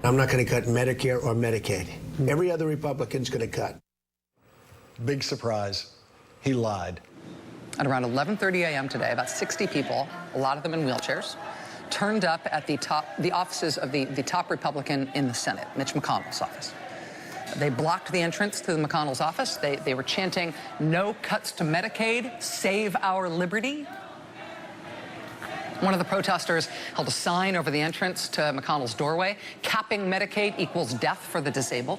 I'm not going to cut Medicare or Medicaid. Every other Republican's going to cut. Big surprise. He lied. At around 11:30 a.m. today, about 60 people, a lot of them in wheelchairs, turned up at the offices of the top Republican in the Senate, Mitch McConnell's office. They blocked the entrance to the McConnell's office. They were chanting, "No cuts to Medicaid, save our liberty." One of the protesters held a sign over the entrance to McConnell's doorway, "Capping Medicaid equals death for the disabled."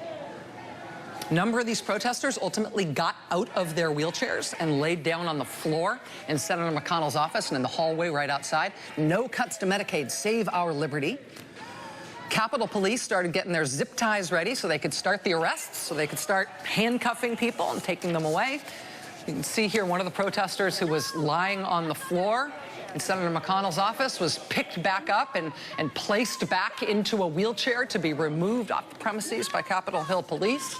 A number of these protesters ultimately got out of their wheelchairs and laid down on the floor in Senator McConnell's office and in the hallway right outside. "No cuts to Medicaid, save our liberty." Capitol Police started getting their zip ties ready so they could start the arrests, so they could start handcuffing people and taking them away. You can see here one of the protesters who was lying on the floor in Senator McConnell's office was picked back up and placed back into a wheelchair to be removed off the premises by Capitol Hill police.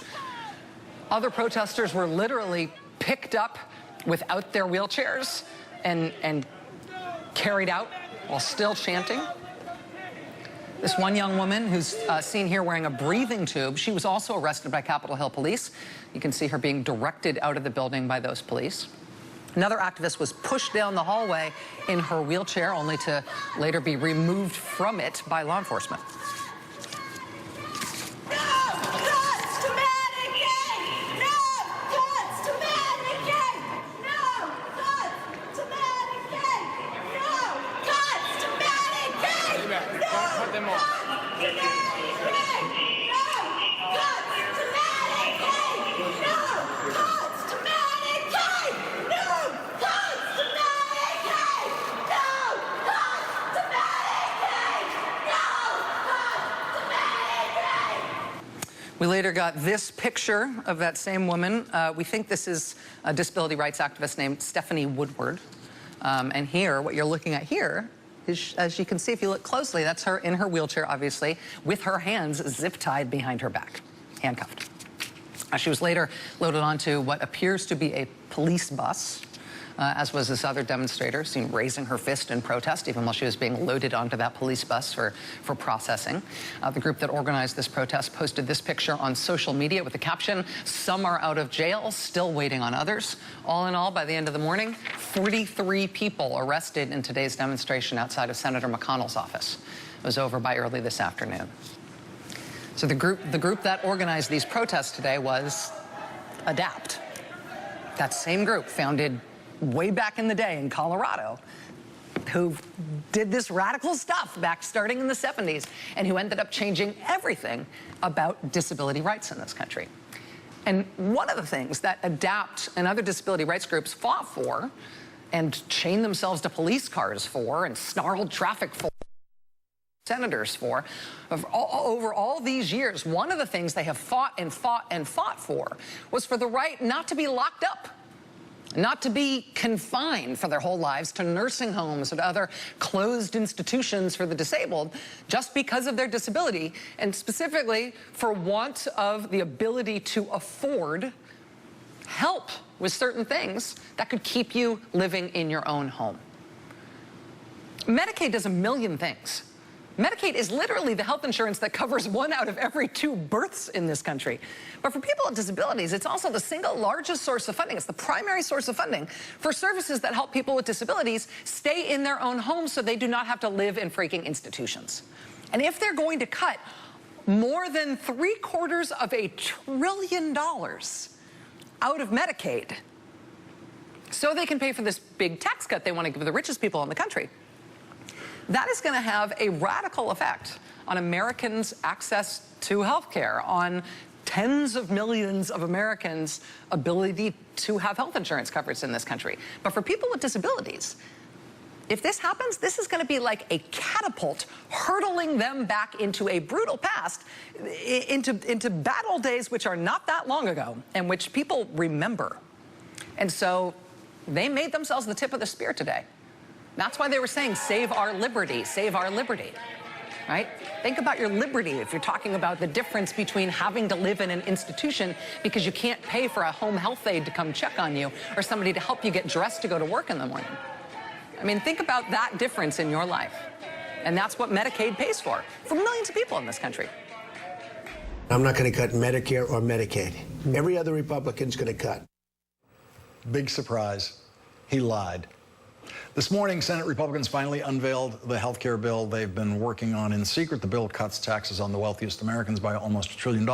Other protesters were literally picked up without their wheelchairs and carried out while still chanting. This one young woman who's seen here wearing a breathing tube, she was also arrested by Capitol Hill police. You can see her being directed out of the building by those police. Another activist was pushed down the hallway in her wheelchair, only to later be removed from it by law enforcement. We later got this picture of that same woman. We think this is a disability rights activist named Stephanie Woodward. And here, what you're looking at here is, as you can see if you look closely, that's her in her wheelchair, obviously, with her hands zip-tied behind her back, handcuffed. She was later loaded onto what appears to be a police bus, as was this other demonstrator, seen raising her fist in protest, even while she was being loaded onto that police bus for processing. The group that organized this protest posted this picture on social media with the caption, "Some are out of jail, still waiting on others." All in all, by the end of the morning, 43 people arrested in today's demonstration outside of Senator McConnell's office. It was over by early this afternoon. So the group that organized these protests today was ADAPT. That same group, founded way back in the day in Colorado, who did this radical stuff back starting in the 70s and who ended up changing everything about disability rights in this country. And one of the things that ADAPT and other disability rights groups fought for and chained themselves to police cars for and snarled traffic for, senators for, over all these years, one of the things they have fought and fought and fought for was for the right not to be locked up, not to be confined for their whole lives to nursing homes or to other closed institutions for the disabled just because of their disability, and specifically for want of the ability to afford help with certain things that could keep you living in your own home. Medicaid does a million things. Medicaid is literally the health insurance that covers 1 out of every 2 births in this country. But for people with disabilities, it's also the single largest source of funding. It's the primary source of funding for services that help people with disabilities stay in their own homes so they do not have to live in freaking institutions. And if they're going to cut more than $750 billion out of Medicaid so they can pay for this big tax cut they want to give the richest people in the country, that is going to have a radical effect on Americans' access to health care, on tens of millions of Americans' ability to have health insurance coverage in this country. But for people with disabilities, if this happens, this is going to be like a catapult hurtling them back into a brutal past, into bad old days which are not that long ago and which people remember. And so they made themselves the tip of the spear today. That's why they were saying, save our liberty, right? Think about your liberty if you're talking about the difference between having to live in an institution because you can't pay for a home health aide to come check on you or somebody to help you get dressed to go to work in the morning. I mean, think about that difference in your life. And that's what Medicaid pays for millions of people in this country. I'm not going to cut Medicare or Medicaid. Every other Republican's going to cut. Big surprise. He lied. This morning, Senate Republicans finally unveiled the health care bill they've been working on in secret. The bill cuts taxes on the wealthiest Americans by almost $1 trillion,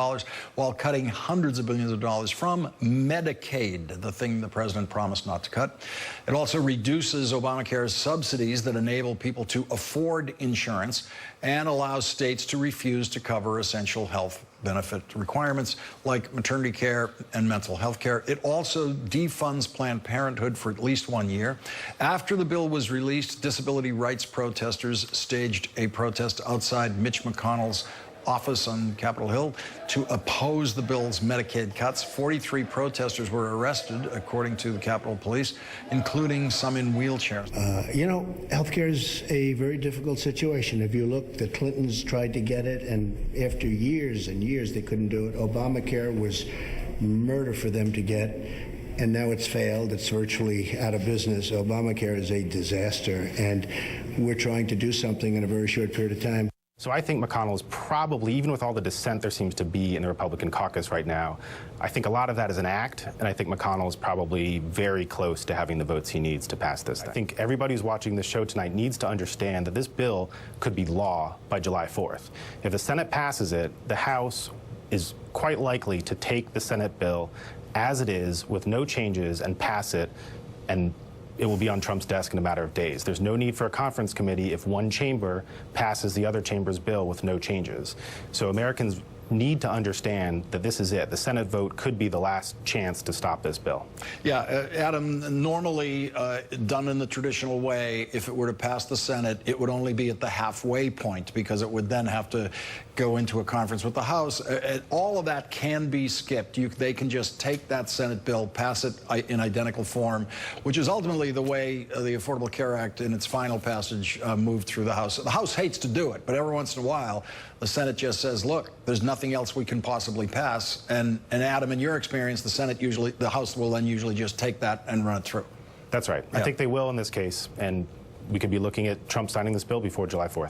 while cutting hundreds of billions of dollars from Medicaid, the thing the president promised not to cut. It also reduces Obamacare's subsidies that enable people to afford insurance and allows states to refuse to cover essential health benefit requirements like maternity care and mental health care. It also defunds Planned Parenthood for at least 1 year. After the bill was released, disability rights protesters staged a protest outside Mitch McConnell's office on Capitol Hill to oppose the bill's Medicaid cuts. 43 protesters were arrested, according to the Capitol Police, including some in wheelchairs. You know, healthcare is a very difficult situation. If you look, the Clintons tried to get it, and after years and years, they couldn't do it. Obamacare was murder for them to get, and now it's failed. It's virtually out of business. Obamacare is a disaster, and we're trying to do something in a very short period of time. So I think McConnell is probably, even with all the dissent there seems to be in the Republican caucus right now, I think a lot of that is an act, and I think McConnell is probably very close to having the votes he needs to pass this thing. I think everybody who's watching this show tonight needs to understand that this bill could be law by July 4th. If the Senate passes it, the House is quite likely to take the Senate bill as it is with no changes and pass it, and it will be on Trump's desk in a matter of days. There's no need for a conference committee if one chamber passes the other chamber's bill with no changes. So Americans need to understand that this is it. The Senate vote could be the last chance to stop this bill. Yeah, Adam, normally done in the traditional way, if it were to pass the Senate, it would only be at the halfway point because it would then have to go into a conference with the House. All of that can be skipped. They can just take that Senate bill, pass it in identical form, which is ultimately the way the Affordable Care Act in its final passage moved through the House. The House hates to do it, but every once in a while, the Senate just says, look, there's nothing else we can possibly pass. And Adam, in your experience, the House will then usually just take that and run it through. That's right. Yeah. I think they will in this case, and we could be looking at Trump signing this bill before July 4th.